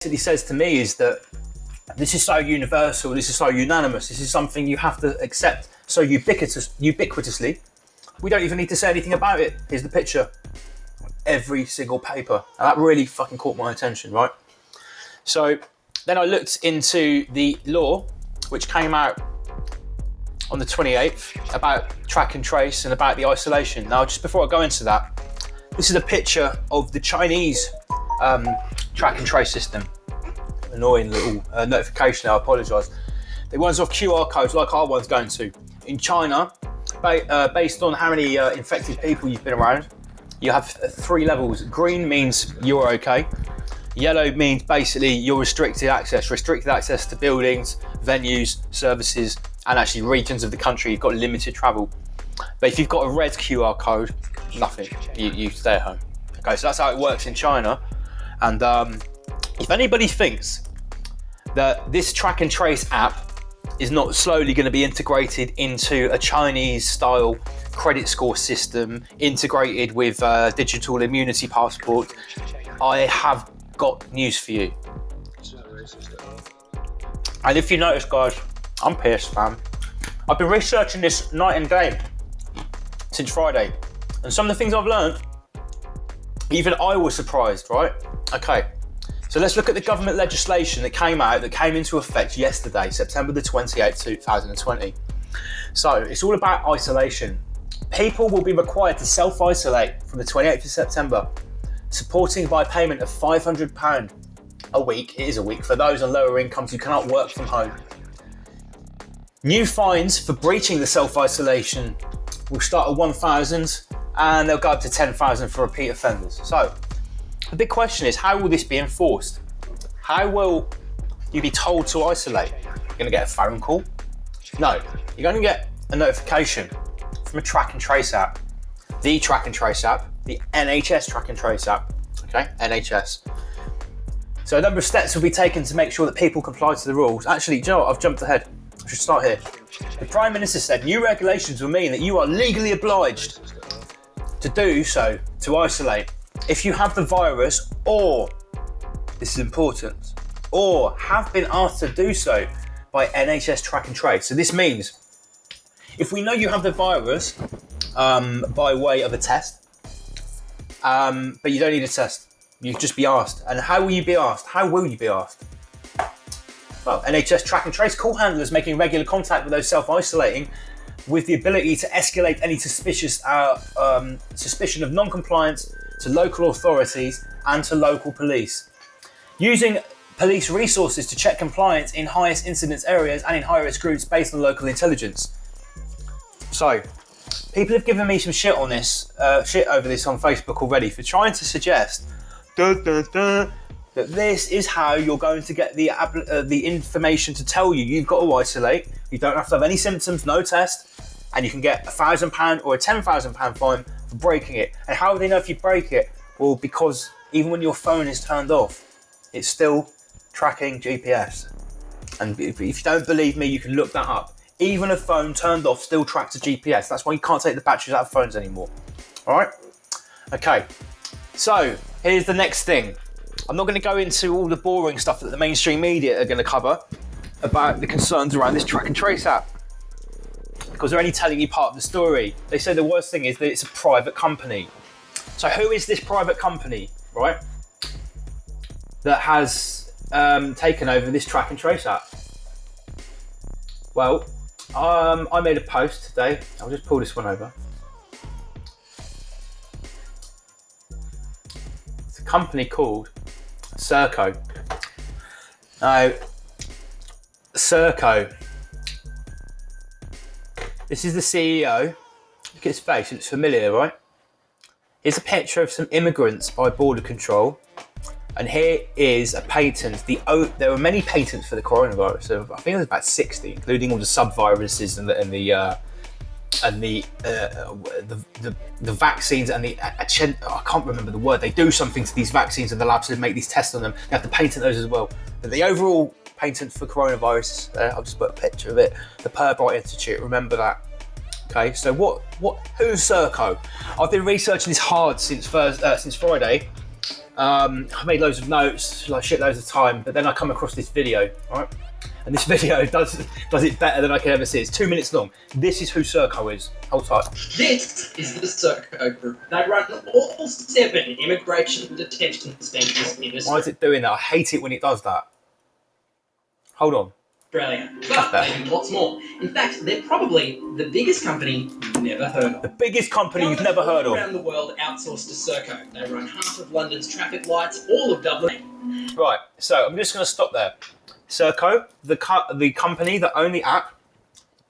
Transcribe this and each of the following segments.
basically says to me is that this is so universal, this is so unanimous, this is something you have to accept so ubiquitously. We don't even need to say anything about it. Here's the picture. Every single paper. And that really fucking caught my attention, right? So then I looked into the law, which came out on the 28th about track and trace and about the isolation. Now, just before I go into that, this is a picture of the Chinese track and trace system. Annoying little notification, I apologise. They one's off QR codes like our one's going to. In China, based on how many infected people you've been around, you have 3 levels. Green means you're okay. Yellow means basically you're restricted access to buildings, venues, services, and actually regions of the country. You've got limited travel. But if you've got a red QR code, nothing. You stay at home. Okay, so that's how it works in China. And if anybody thinks that this track and trace app is not slowly going to be integrated into a Chinese style credit score system integrated with digital immunity passport, I have got news for you. And if you notice, guys, I'm pissed, fam. I've been researching this night and day since Friday, and some of the things I've learned, even I was surprised, right? Okay, so let's look at the government legislation that came into effect yesterday, September the 28th, 2020. So it's all about isolation. People will be required to self-isolate from the 28th of September, supporting by payment of £500 a week. It is a week for those on lower incomes who cannot work from home. New fines for breaching the self-isolation will start at £1,000 and they'll go up to £10,000 for repeat offenders. So the big question is, how will this be enforced? How will you be told to isolate? You're going to get a phone call? No, you're going to get a notification from a track and trace app, the track and trace app, the NHS track and trace app, okay, NHS. So a number of steps will be taken to make sure that people comply to the rules. Actually, do you know what? I've jumped ahead. I should start here. The Prime Minister said new regulations will mean that you are legally obliged to do so, to isolate, if you have the virus or, this is important, or have been asked to do so by NHS track and trace. So this means if we know you have the virus by way of a test, but you don't need a test, you just be asked. And how will you be asked? How will you be asked? Well, NHS track and trace call handlers making regular contact with those self-isolating with the ability to escalate any suspicion of non-compliance to local authorities and to local police. Using police resources to check compliance in highest incidence areas and in high-risk groups based on local intelligence. So, people have given me some shit over this on Facebook already for trying to suggest that this is how you're going to get the information to tell you you've got to isolate. You don't have to have any symptoms, no test, and you can get £1,000 or a £10,000 fine for breaking it. And how do they know if you break it? Well, because even when your phone is turned off, it's still tracking GPS. And if you don't believe me, you can look that up. Even a phone turned off still tracks a GPS. That's why you can't take the batteries out of phones anymore. All right? Okay. So here's the next thing. I'm not going to go into all the boring stuff that the mainstream media are going to cover about the concerns around this track and trace app, because they're only telling you part of the story. They say the worst thing is that it's a private company. So who is this private company, right, that has taken over this track and trace app? Well, I made a post today. I'll just pull this one over. It's a company called Serco. Now, Serco, this is the CEO. Look at his face, it's familiar, right? Here's a picture of some immigrants by border control. And here is a patent. There were many patents for the coronavirus. So I think there's about 60, including all the subviruses and the vaccines and I can't remember the word. They do something to these vaccines in the labs to make these tests on them. They have to patent those as well. But the overall patent for coronavirus, I'll just put a picture of it. The Purbright Institute. Remember that. Okay. So who's Serco? I've been researching this hard since Friday. I made loads of notes, like shitloads of time, but then I come across this video, right? And this video does it better than I can ever see. It's 2 minutes long. This is who Serco is. Hold tight. This is the Serco Group. They run all 7 immigration detention centres in Australia. Why is it doing that? I hate it when it does that. Hold on. But they do lots more. In fact, they're probably the biggest company you've never heard of. The biggest company you've never heard of. Around the world outsourced to Serco. They run half of London's traffic lights, all of Dublin. Right, so I'm just going to stop there. Serco, the company that own the app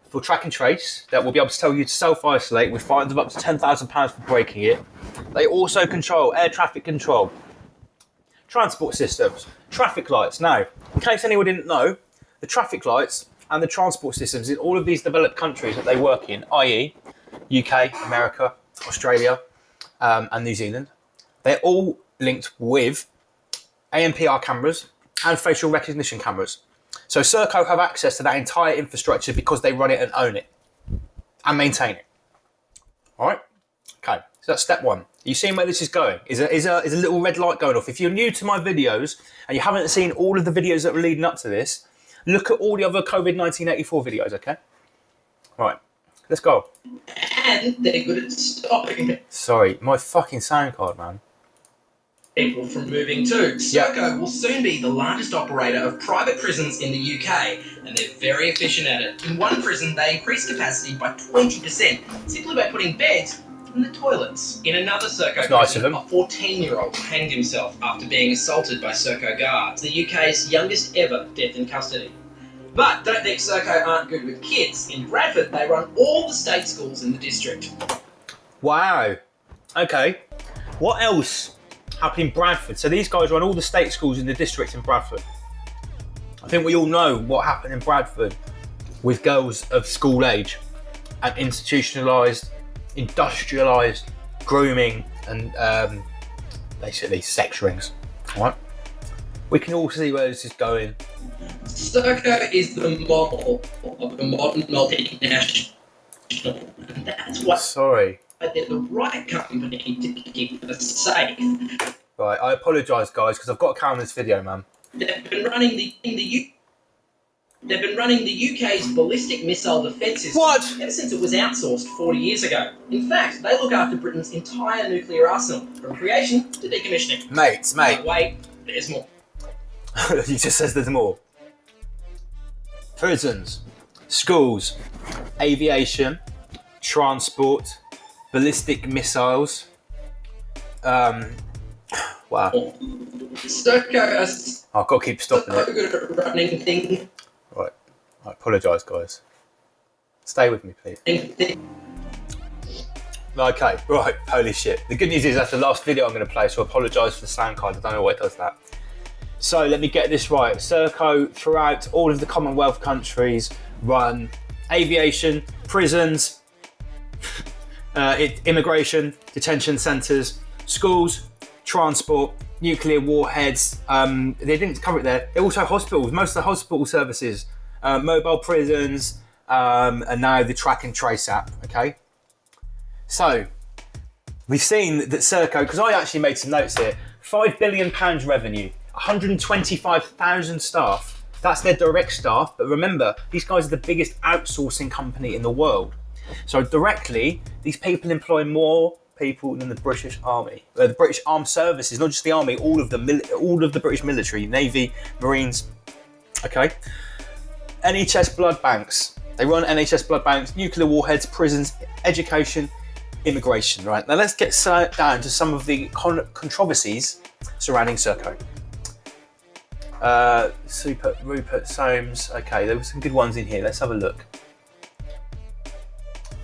for track and trace that will be able to tell you to self-isolate with fines of up to £10,000 for breaking it. They also control air traffic control, transport systems, traffic lights. Now, in case anyone didn't know, the traffic lights and the transport systems in all of these developed countries that they work in, i.e. UK, America, Australia, and New Zealand, they're all linked with ANPR cameras and facial recognition cameras. So Serco have access to that entire infrastructure because they run it and own it and maintain it. All right? Okay, so that's step one. You seeing where this is going? Is a little red light going off. If you're new to my videos and you haven't seen all of the videos that were leading up to this, look at all the other COVID-1984 videos, okay? Right, let's go. And they're good at stopping Sorry, my fucking sound card, man. People from moving too. Serco will soon be the largest operator of private prisons in the UK, and they're very efficient at it. In one prison, they increased capacity by 20%, simply by putting beds in the toilets. In another Serco prison, a 14-year-old hanged himself after being assaulted by Serco guards, the UK's youngest ever death in custody. But don't think Serco aren't good with kids. In Bradford, they run all the state schools in the district. Wow. Okay. What else happened in Bradford? So these guys run all the state schools in the district in Bradford. I think we all know what happened in Bradford with girls of school age and institutionalised, industrialised grooming and basically sex rings. All right? We can all see where this is going. Serco is the model of a modern multinational, and that's why they're the right company to keep us safe. Right, I apologise, guys, because I've got a camera in this video, man. They've been running the UK's ballistic missile defence system ever since it was outsourced 40 years ago. In fact, they look after Britain's entire nuclear arsenal, from creation to decommissioning. Mate. Wait, there's more. He just says there's more. Prisons, schools, aviation, transport, ballistic missiles. Wow. Serco, I've got to keep stopping it. good at running things. Right. I apologise, guys. Stay with me, please. Okay, right. Holy shit. The good news is that's the last video I'm going to play, so I apologise for the sound card. I don't know why it does that. So let me get this right. Serco, throughout all of the Commonwealth countries, run aviation, prisons, immigration, detention centres, schools, transport, nuclear warheads. They didn't cover it there. They're also hospitals, most of the hospital services, mobile prisons, and now the Track and Trace app, okay? So, we've seen that Serco, because I actually made some notes here, £5 billion revenue, 125,000 staff. That's their direct staff, but remember, these guys are the biggest outsourcing company in the world. So directly, these people employ more people than the British Army, the British Armed Services, not just the Army, all of the British military, Navy, Marines. Okay. NHS blood banks. They run NHS blood banks, nuclear warheads, prisons, education, immigration. Right. Now let's get down to some of the controversies surrounding Serco. Rupert Soames. Okay, there were some good ones in here. Let's have a look.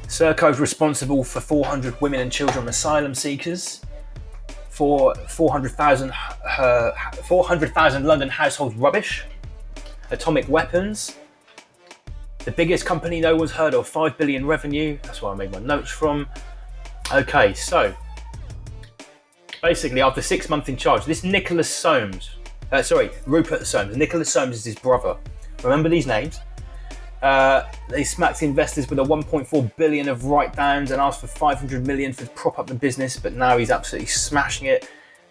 Serco is responsible for 400 women and children asylum seekers, for 400,000 London household rubbish, atomic weapons, the biggest company no one's heard of, 5 billion revenue. That's where I made my notes from. Okay, so basically after 6 months in charge, this Rupert Soames. Nicholas Soames is his brother. Remember these names? They smacked investors with a 1.4 billion of write-downs and asked for 500 million to prop up the business, but now he's absolutely smashing it.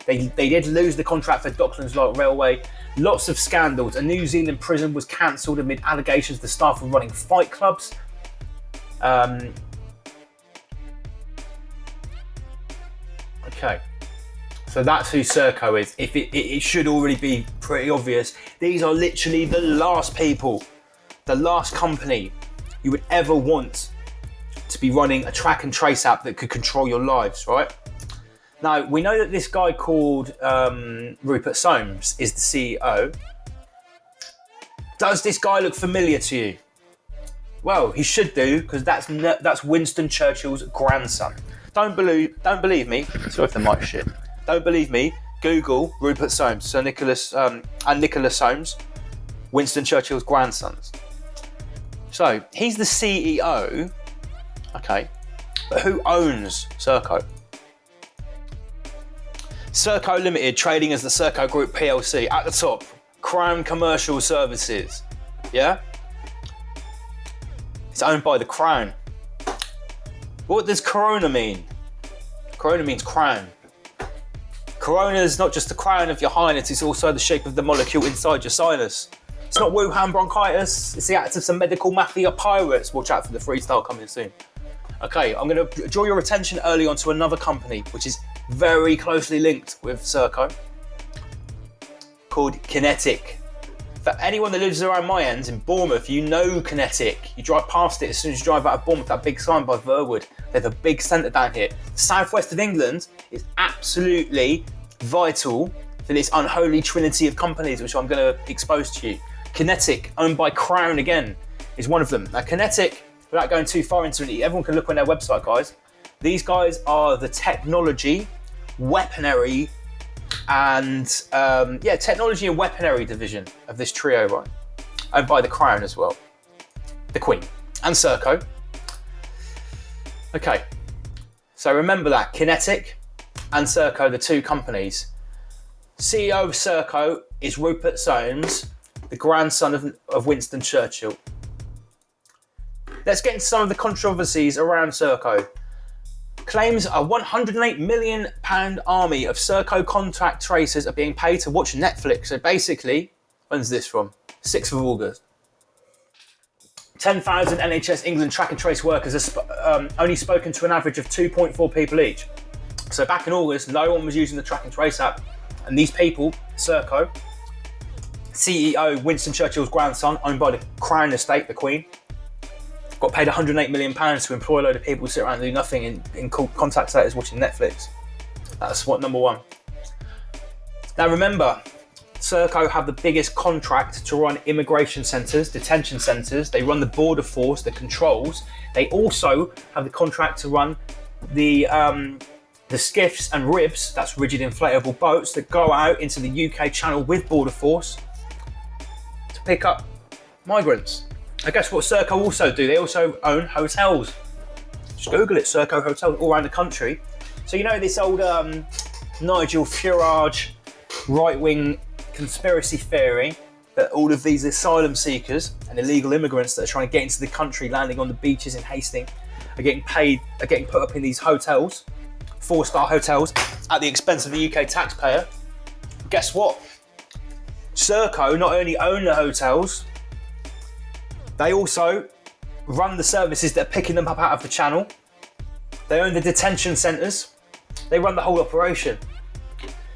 They did lose the contract for Docklands Light Railway. Lots of scandals. A New Zealand prison was cancelled amid allegations the staff were running fight clubs. Okay, so that's who Serco is. If it should already be pretty obvious. These are literally the last people, the last company you would ever want to be running a track and trace app that could control your lives, right? Now, we know that this guy called Rupert Soames is the CEO. Does this guy look familiar to you? Well, he should do, because that's Winston Churchill's grandson. Don't believe me. Sorry if the mic's shit. Don't believe me. Google Rupert Soames, Sir Nicholas and Nicholas Soames, Winston Churchill's grandsons. So he's the CEO. Okay, but who owns Serco? Serco Limited, trading as the Serco Group PLC. At the top, Crown Commercial Services. Yeah? It's owned by the Crown. What does Corona mean? Corona means crown. Corona is not just the crown of your highness, it's also the shape of the molecule inside your sinus. It's not Wuhan bronchitis, it's the act of some medical mafia pirates. Watch out for the freestyle coming soon. Okay, I'm going to draw your attention early on to another company which is very closely linked with Serco, called Kinetic. For anyone that lives around my ends in Bournemouth, you know Kinetic. You drive past it as soon as you drive out of Bournemouth, that big sign by Verwood. There's a big centre down here. The southwest of England is absolutely vital for this unholy trinity of companies, which I'm going to expose to you. Kinetic, owned by Crown again, is one of them. Now, Kinetic, without going too far into it, everyone can look on their website, guys. These guys are the technology, weaponry, and technology and weaponry division of this trio, right? Owned by the Crown as well, the Queen, and Serco. Okay, so remember that, Kinetic and Serco, the two companies. CEO of Serco is Rupert Soames, the grandson of Winston Churchill. Let's get into some of the controversies around Serco. Claims a £108 million army of Serco contact tracers are being paid to watch Netflix. So basically, when's this from? 6th of August. 10,000 NHS England track and trace workers are only spoken to an average of 2.4 people each. So back in August, no one was using the track and trace app. And these people, Serco, CEO Winston Churchill's grandson, owned by the Crown Estate, the Queen, got paid £108 million to employ a load of people who sit around and do nothing in contact centres watching Netflix. That's what number one. Now remember, Serco have the biggest contract to run immigration centres, detention centres. They run the border force, the controls. They also have the contract to run the skiffs and ribs, that's rigid inflatable boats, that go out into the UK channel with border force to pick up migrants. I guess what Serco also do, they also own hotels. Just Google it, Serco hotels all around the country. So you know this old Nigel Farage right-wing conspiracy theory that all of these asylum seekers and illegal immigrants that are trying to get into the country, landing on the beaches in Hastings, are getting put up in these hotels, 4-star hotels, at the expense of the UK taxpayer. Guess what? Serco not only own the hotels, they also run the services that are picking them up out of the channel. They own the detention centres. They run the whole operation.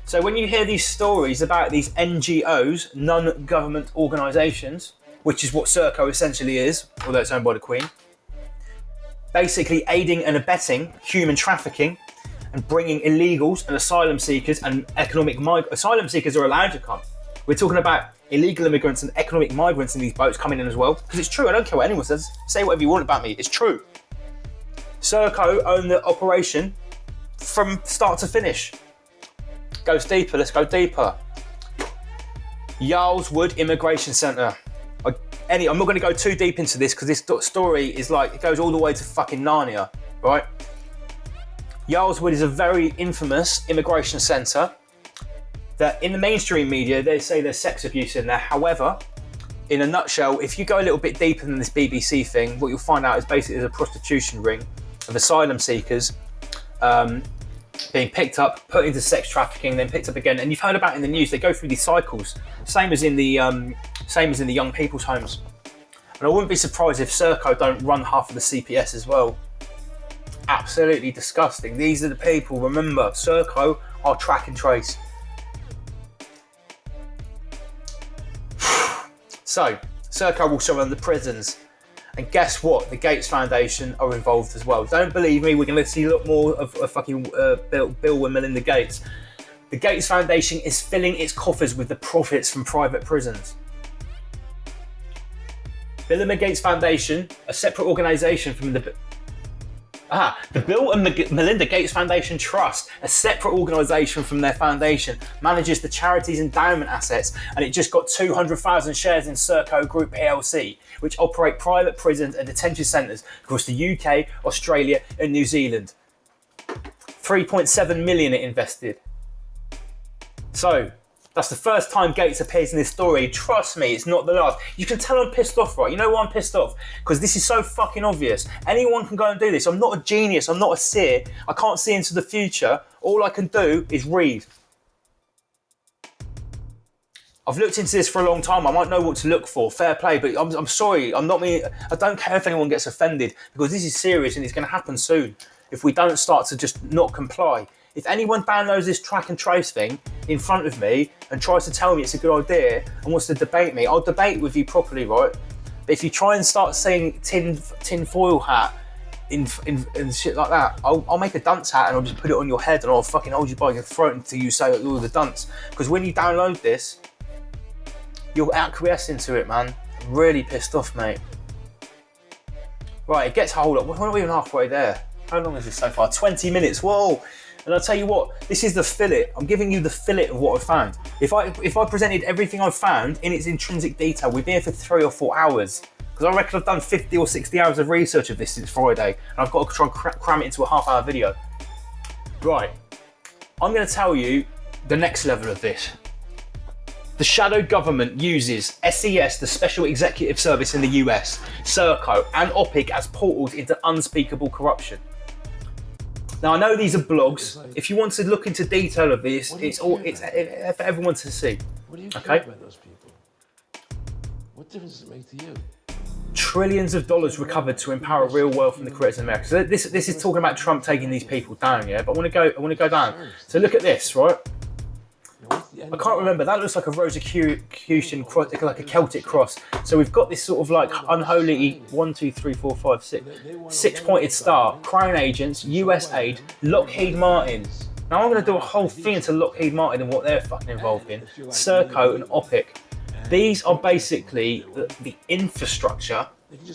So when you hear these stories about these NGOs, non-government organisations, which is what Serco essentially is, although it's owned by the Queen, basically aiding and abetting human trafficking and bringing illegals and asylum seekers and economic migrants. Asylum seekers are allowed to come. We're talking about illegal immigrants and economic migrants in these boats coming in as well. Because it's true, I don't care what anyone says. Say whatever you want about me, it's true. Serco own the operation from start to finish. Goes deeper, let's go deeper. Yarlswood Immigration Centre. I'm not going to go too deep into this because this story is like, it goes all the way to fucking Narnia, right? Yarlswood is a very infamous immigration centre that in the mainstream media, they say there's sex abuse in there. However, in a nutshell, if you go a little bit deeper than this BBC thing, what you'll find out is basically there's a prostitution ring of asylum seekers being picked up, put into sex trafficking, then picked up again. And you've heard about it in the news. They go through these cycles, same as in the young people's homes. And I wouldn't be surprised if Serco don't run half of the CPS as well. Absolutely disgusting. These are the people. Remember, Serco are track and trace. So, Serco will also run the prisons. And guess what? The Gates Foundation are involved as well. Don't believe me, we're going to see a lot more of fucking Bill and Melinda Gates. The Gates Foundation is filling its coffers with the profits from private prisons. Bill and Gates Foundation, a separate organisation from the Bill and Melinda Gates Foundation Trust, a separate organisation from their foundation, manages the charity's endowment assets, and it just got 200,000 shares in Serco Group PLC, which operate private prisons and detention centres across the UK, Australia and New Zealand. 3.7 million it invested. So, that's the first time Gates appears in this story. Trust me, it's not the last. You can tell I'm pissed off, right? You know why I'm pissed off? Because this is so fucking obvious. Anyone can go and do this. I'm not a genius. I'm not a seer. I can't see into the future. All I can do is read. I've looked into this for a long time. I might know what to look for. Fair play, but I'm sorry. I don't care if anyone gets offended, because this is serious and it's going to happen soon if we don't start to just not comply. If anyone downloads this track and trace thing in front of me and tries to tell me it's a good idea and wants to debate me, I'll debate with you properly, right? But if you try and start saying tin foil hat in shit like that, I'll make a dunce hat and I'll just put it on your head and I'll fucking hold you by your throat until you say you're the dunce. Because when you download this, you'll acquiesce into it, man. I'm really pissed off, mate. Right, it gets hold up. We're not even halfway there. How long is this so far? 20 minutes. Whoa. And I'll tell you what, this is the fillet. I'm giving you the fillet of what I found. If I presented everything I've found in its intrinsic detail, we'd be here for 3 or 4 hours. Because I reckon I've done 50 or 60 hours of research of this since Friday. And I've got to try and cram it into a half-hour video. Right. I'm going to tell you the next level of this. The shadow government uses SES, the Special Executive Service in the US, Serco, and OPIC as portals into unspeakable corruption. Now, I know these are blogs. If you want to look into detail of this, it's for everyone to see. What do you care about those people? What difference does it make to you? Trillions of dollars recovered to empower real wealth from the creators in America. So this is talking about Trump taking these people down, yeah. But I want to go down. So look at this, right? I can't remember. That looks like a Rosicrucian cross, like a Celtic cross. So we've got this sort of like unholy 1, 2, 3, 4, 5, 6 pointed star. Crown agents, US aid, Lockheed Martin. Now I'm going to do a whole thing into Lockheed Martin and what they're fucking involved in. Serco and OPIC. These are basically the infrastructure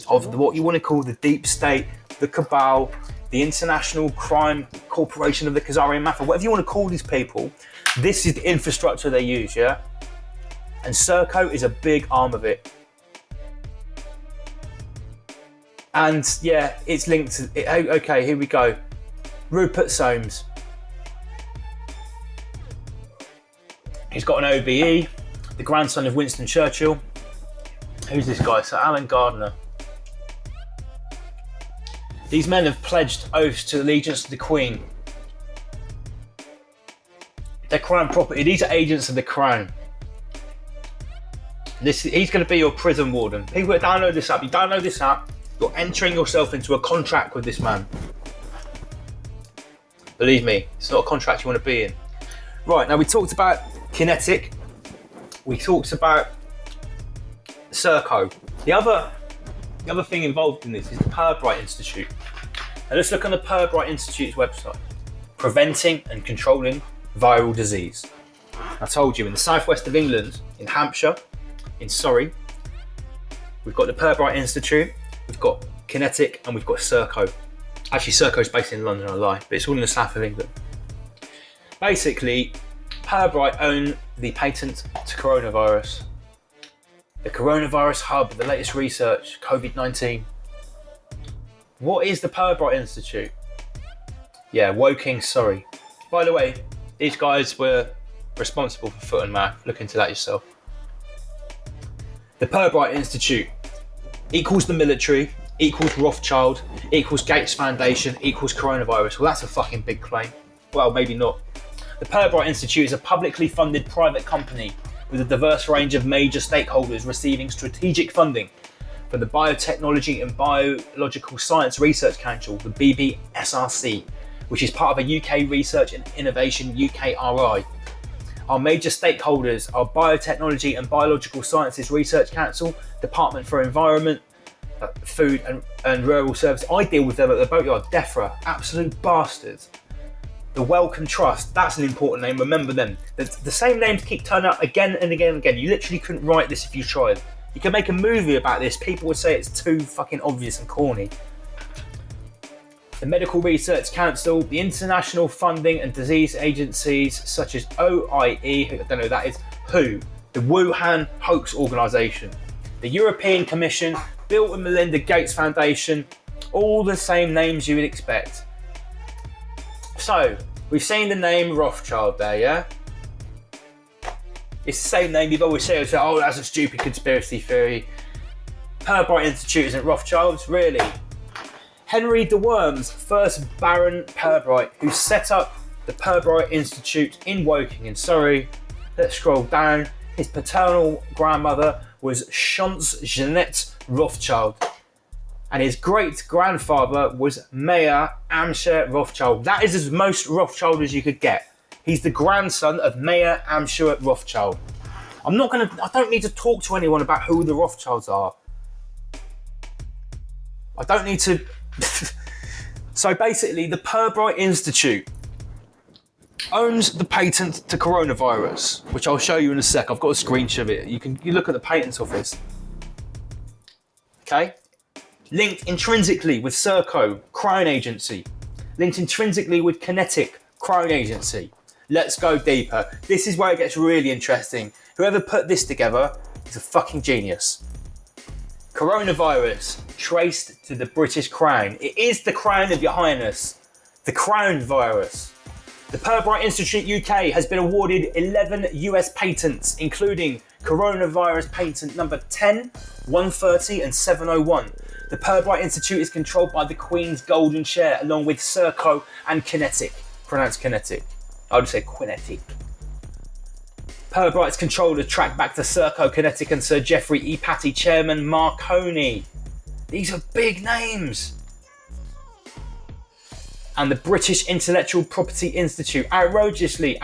of what you want to call the deep state, the cabal, the international crime corporation of the Khazarian Mafia, whatever you want to call these people. This is the infrastructure they use, yeah? And Serco is a big arm of it. And yeah, it's linked to it. Okay, here we go. Rupert Soames. He's got an OBE, the grandson of Winston Churchill. Who's this guy? Sir Alan Gardner. These men have pledged oaths to allegiance to the Queen. They're crown property. These are agents of the crown. He's going to be your prison warden. People that download this app, you're entering yourself into a contract with this man. Believe me, it's not a contract you want to be in. Right, now we talked about Kinetic. We talked about Serco. The other thing involved in this is the Pirbright Institute. Now let's look on the Pirbright Institute's website. Preventing and controlling viral disease. I told you, in the southwest of England, in Hampshire, in Surrey, we've got the Pirbright Institute, we've got Kinetic, and we've got Serco. Actually, Serco's based in London, I lie, but it's all in the south of England. Basically, Pirbright own the patent to coronavirus. The coronavirus hub, the latest research, COVID-19. What is the Pirbright Institute? Yeah, Woking, Surrey. By the way, these guys were responsible for foot and mouth. Look into that yourself. The Pirbright Institute equals the military, equals Rothschild, equals Gates Foundation, equals coronavirus. Well, that's a fucking big claim. Well, maybe not. The Pirbright Institute is a publicly funded private company with a diverse range of major stakeholders receiving strategic funding from the Biotechnology and Biological Science Research Council, the BBSRC, which is part of a UK Research and Innovation UKRI. Our major stakeholders are Biotechnology and Biological Sciences Research Council, Department for Environment, Food and Rural Service. I deal with them at the boatyard. DEFRA, absolute bastards. The Wellcome Trust, that's an important name, remember them. The same names keep turning up again and again and again. You literally couldn't write this if you tried. You could make a movie about this, people would say it's too fucking obvious and corny. The Medical Research Council, the international funding and disease agencies such as OIE, I don't know who that is, WHO, the Wuhan Hoax Organisation, the European Commission, Bill and Melinda Gates Foundation, all the same names you would expect. So, we've seen the name Rothschild there, yeah? It's the same name you've always said, oh, that's a stupid conspiracy theory. Pirbright Institute isn't Rothschild's, really. Henry de Worms, first Baron Pirbright, who set up the Pirbright Institute in Woking in Surrey. Let's scroll down. His paternal grandmother was Schantz Jeanette Rothschild, and his great-grandfather was Mayer Amschel Rothschild. That is as most Rothschild as you could get. He's the grandson of Mayer Amschel Rothschild. I don't need to talk to anyone about who the Rothschilds are. I don't need to. So basically, the Pirbright Institute owns the patent to coronavirus, which I'll show you in a sec. I've got a screenshot of it. You look at the patents office. Okay? Linked intrinsically with Serco, Crown Agency. Linked intrinsically with Kinetic, Crown Agency. Let's go deeper. This is where it gets really interesting. Whoever put this together is a fucking genius. Coronavirus, traced to the British Crown. It is the Crown of Your Highness. The Crown virus. The Pirbright Institute UK has been awarded 11 US patents, including coronavirus patent number 10, 130 and 701. The Pirbright Institute is controlled by the Queen's Golden Chair, along with Serco and Kinetic. Pronounced Kinetic. I'll just say Kinetic. Pirbright's controllers track back to Serco, Kinetic and Sir Geoffrey E. Patty, Chairman Marconi. These are big names. And the British Intellectual Property Institute, outrageously,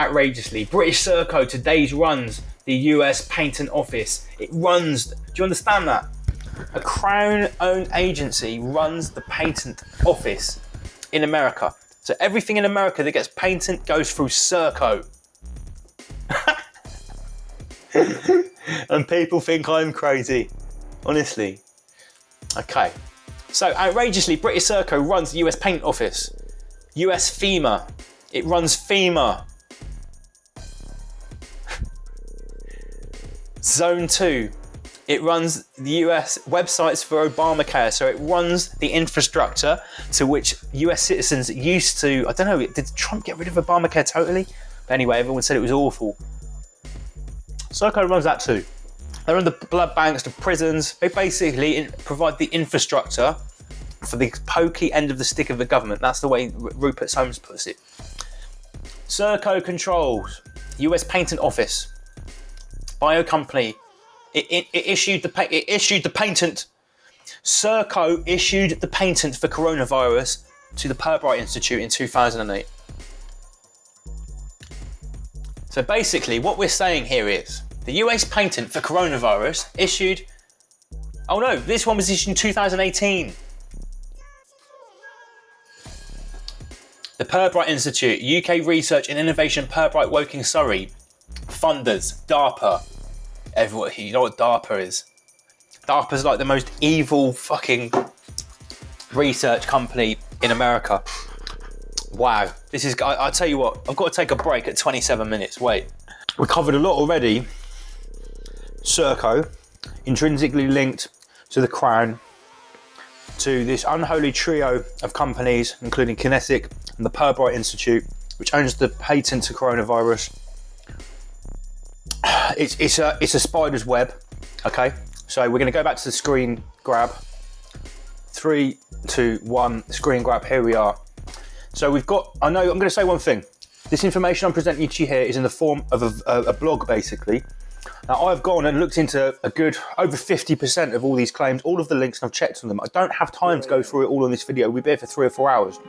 British Serco today runs the US Patent Office. It runs, do you understand that? A Crown-owned agency runs the patent office in America. So everything in America that gets patent goes through Serco. And people think I'm crazy, honestly. Okay, so outrageously, British Serco runs the US Patent Office. US FEMA, it runs FEMA. Zone 2, it runs the US websites for Obamacare, so it runs the infrastructure to which US citizens used to, I don't know, did Trump get rid of Obamacare totally? But anyway, everyone said it was awful. Serco runs that too. They run the blood banks, the prisons. They basically provide the infrastructure for the pokey end of the stick of the government. That's the way Rupert Soames puts it. Serco controls US Patent Office. Bio company. It issued the patent. Serco issued the patent for coronavirus to the Pirbright Institute in 2008. So basically, what we're saying here is the US patent for coronavirus issued. Oh no, this one was issued in 2018. The Pirbright Institute, UK Research and Innovation, Pirbright, Woking, Surrey. Funders, DARPA. Everyone, you know what DARPA is? DARPA's like the most evil fucking research company in America. Wow, this is, I'll tell you what, I've got to take a break at 27 minutes, wait. We covered a lot already. Serco, intrinsically linked to the Crown, to this unholy trio of companies, including Kinetic and the Pirbright Institute, which owns the patent to coronavirus. It's a spider's web, okay? So we're going to go back to the screen grab. 3, 2, 1, screen grab, here we are. So we've got, I'm going to say one thing. This information I'm presenting to you here is in the form of a blog, basically. Now, I've gone and looked into a good over 50% of all these claims, all of the links, and I've checked on them. I don't have time to go through it all in this video. We'll be here for 3 or 4 hours.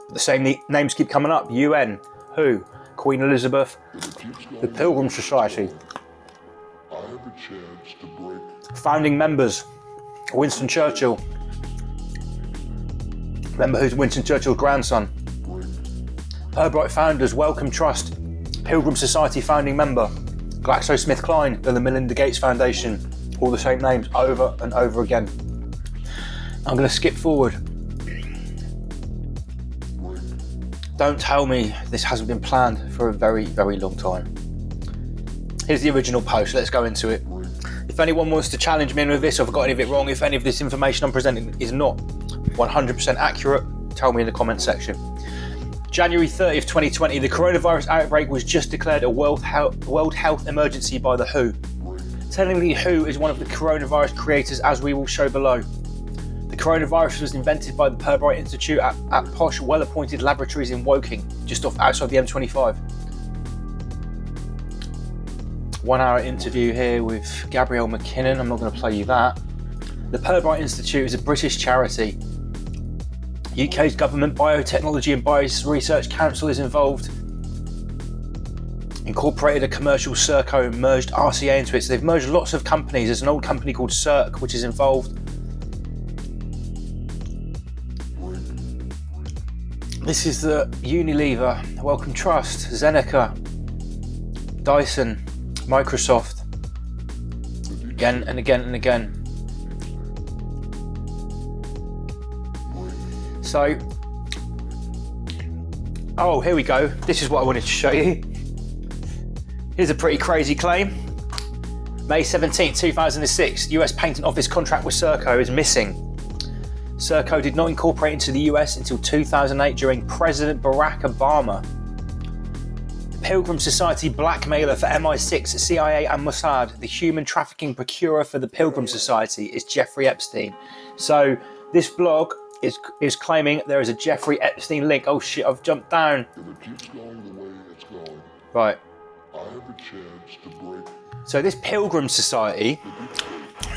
But the same names keep coming up. UN, WHO, Queen Elizabeth, the Pilgrim Society. Founding members, Winston Churchill. Remember who's Winston Churchill's grandson? Pirbright founders, Wellcome Trust, Pilgrim Society founding member, GlaxoSmithKline, Bill and Melinda Gates Foundation, all the same names over and over again. I'm going to skip forward. Don't tell me this hasn't been planned for a very, very long time. Here's the original post, let's go into it. If anyone wants to challenge me with this, or if I've got any of it wrong, if any of this information I'm presenting is not 100% accurate, tell me in the comment section. January 30th, 2020, the coronavirus outbreak was just declared a World Health Emergency by the WHO. Tellingly, WHO is one of the coronavirus creators, as we will show below. The coronavirus was invented by the Pirbright Institute at posh, well-appointed laboratories in Woking, just outside the M25. 1 hour interview here with Gabrielle McKinnon. I'm not going to play you that. The Pirbright Institute is a British charity. UK's Government Biotechnology and Bioresearch Council is involved. Incorporated a commercial Serco and merged RCA into it. So they've merged lots of companies. There's an old company called Serco which is involved. This is the Unilever, Wellcome Trust, Zeneca, Dyson, Microsoft, again and again and again. So, oh, here we go. This is what I wanted to show you. Here's a pretty crazy claim. May 17, 2006, US Patent Office contract with Serco is missing. Serco did not incorporate into the US until 2008 during President Barack Obama. Pilgrim Society blackmailer for MI6, CIA and Mossad. The human trafficking procurer for the Pilgrim Society is Jeffrey Epstein. So this blog is claiming there is a Jeffrey Epstein link. Oh shit, I've jumped down. If it keeps going the way it's going, right. I have a chance to break. So this Pilgrim Society,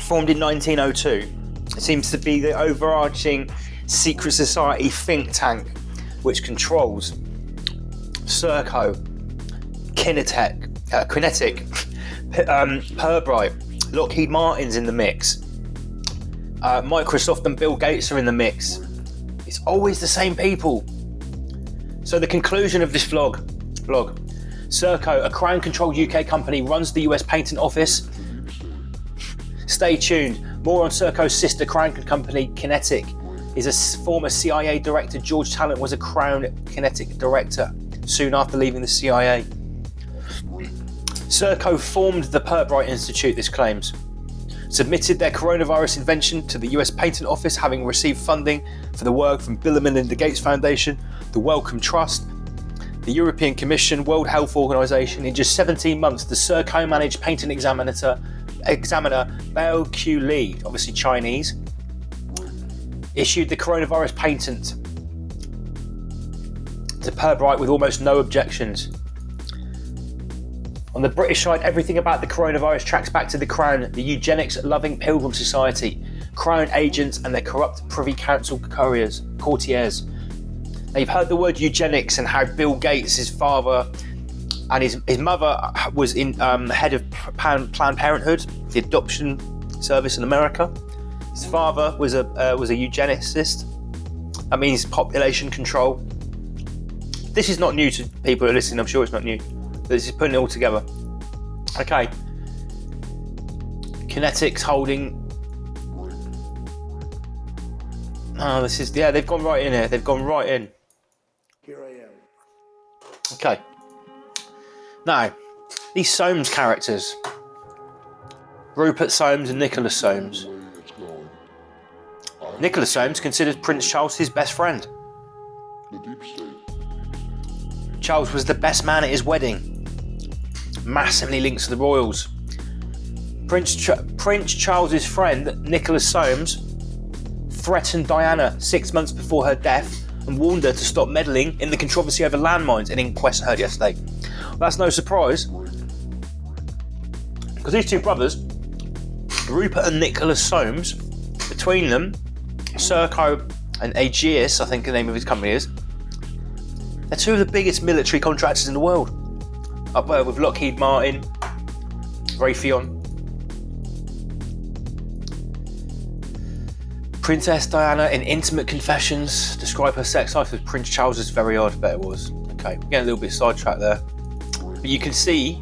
formed in 1902, seems to be the overarching secret society think tank which controls Serco, Kinetic, Pirbright, Lockheed Martin's in the mix. Microsoft and Bill Gates are in the mix. It's always the same people. So the conclusion of this blog, Serco, a Crown-controlled UK company, runs the US Patent Office. Stay tuned. More on Serco's sister Crown company, Kinetic, is a former CIA director. George Talent was a Crown Kinetic director soon after leaving the CIA. Serco formed the Pirbright Institute, this claims. Submitted their coronavirus invention to the US Patent Office, having received funding for the work from Bill and Melinda Gates Foundation, the Wellcome Trust, the European Commission, World Health Organization. In just 17 months, the Serco-managed patent examiner Bao Q Li, obviously Chinese, issued the coronavirus patent to Pirbright with almost no objections. On the British side, everything about the coronavirus tracks back to the Crown, the eugenics-loving Pilgrim Society, Crown agents and their corrupt Privy Council courtiers. Now, you've heard the word eugenics and how Bill Gates, his father, and his mother was in head of Planned Parenthood, the adoption service in America. His father was a eugenicist. That means population control. This is not new to people who are listening. I'm sure it's not new. But this is putting it all together. Okay. Kinetics holding. Oh, this is, yeah, they've gone right in here. They've gone right in. Here I am. Okay. Now, these Soames characters, Rupert Soames and Nicholas Soames. Nicholas Soames considers Prince Charles his best friend. The deep state. Charles was the best man at his wedding. Massively linked to the royals. Prince Charles's friend, Nicholas Soames, threatened Diana 6 months before her death and warned her to stop meddling in the controversy over landmines in an inquest heard yesterday. Well, that's no surprise, because these two brothers, Rupert and Nicholas Soames, between them, Serco and Aegis, I think the name of his company is, they're two of the biggest military contractors in the world, up there with Lockheed Martin, Raytheon. Princess Diana in intimate confessions describe her sex life with Prince Charles as very odd. Bet it was. Okay, we're getting a little bit sidetracked there, but you can see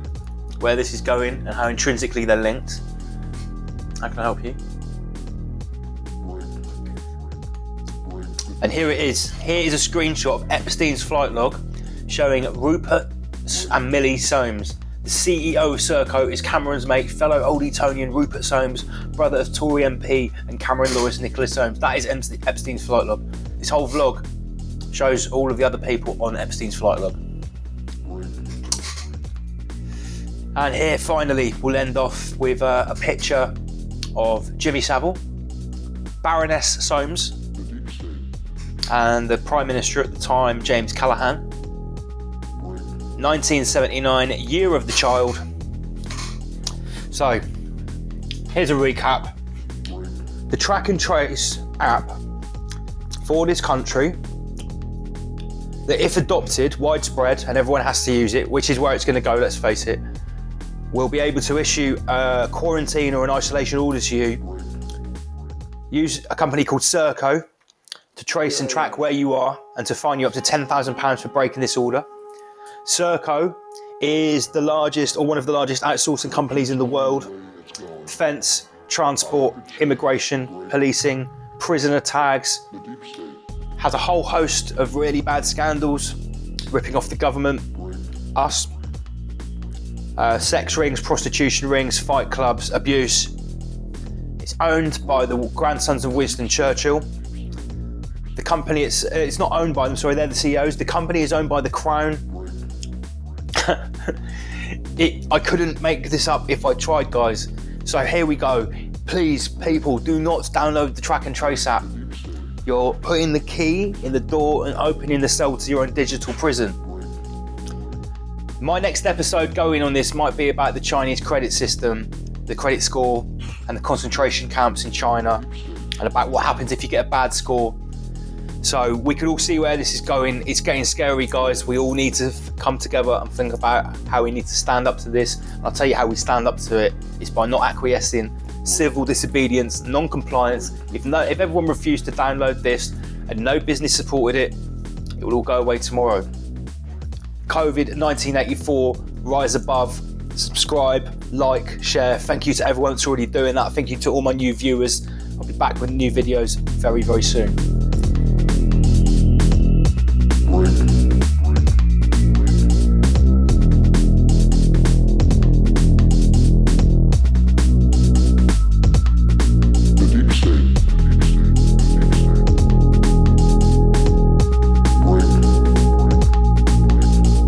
where this is going and how intrinsically they're linked. How can I help you? And here it is. Here is a screenshot of Epstein's flight log showing Rupert and Millie Soames. The CEO of Serco is Cameron's mate, fellow old Etonian Rupert Soames, brother of Tory MP and Cameron lawyers Nicholas Soames. That is Epstein's flight log. This whole vlog shows all of the other people on Epstein's flight log. And here, finally, we'll end off with a picture of Jimmy Savile, Baroness Soames, and the Prime Minister at the time, James Callaghan. 1979, year of the child. So, here's a recap. The Track&Trace app for this country, that if adopted, widespread, and everyone has to use it, which is where it's going to go, let's face it, will be able to issue a quarantine or an isolation order to you. Use a company called Serco to trace and track where you are and to fine you up to £10,000 for breaking this order. Serco is the largest, or one of the largest, outsourcing companies in the world. Defence, transport, immigration, policing, prisoner tags. Has a whole host of really bad scandals, ripping off the government, us, sex rings, prostitution rings, fight clubs, abuse. It's owned by the grandsons of Winston Churchill. The company, it's not owned by them, sorry, they're the CEOs. The company is owned by the Crown. I couldn't make this up if I tried, guys. So here we go. Please, people, do not download the Track&Trace app. You're putting the key in the door and opening the cell to your own digital prison. My next episode going on this might be about the Chinese credit system, the credit score, and the concentration camps in China, and about what happens if you get a bad score. So we could all see where this is going. It's getting scary, guys. We all need to come together and think about how we need to stand up to this. And I'll tell you how we stand up to it. It's by not acquiescing, civil disobedience, non-compliance. If everyone refused to download this and no business supported it, it will all go away tomorrow. COVID-1984, rise above. Subscribe, like, share. Thank you to everyone that's already doing that. Thank you to all my new viewers. I'll be back with new videos very, very soon.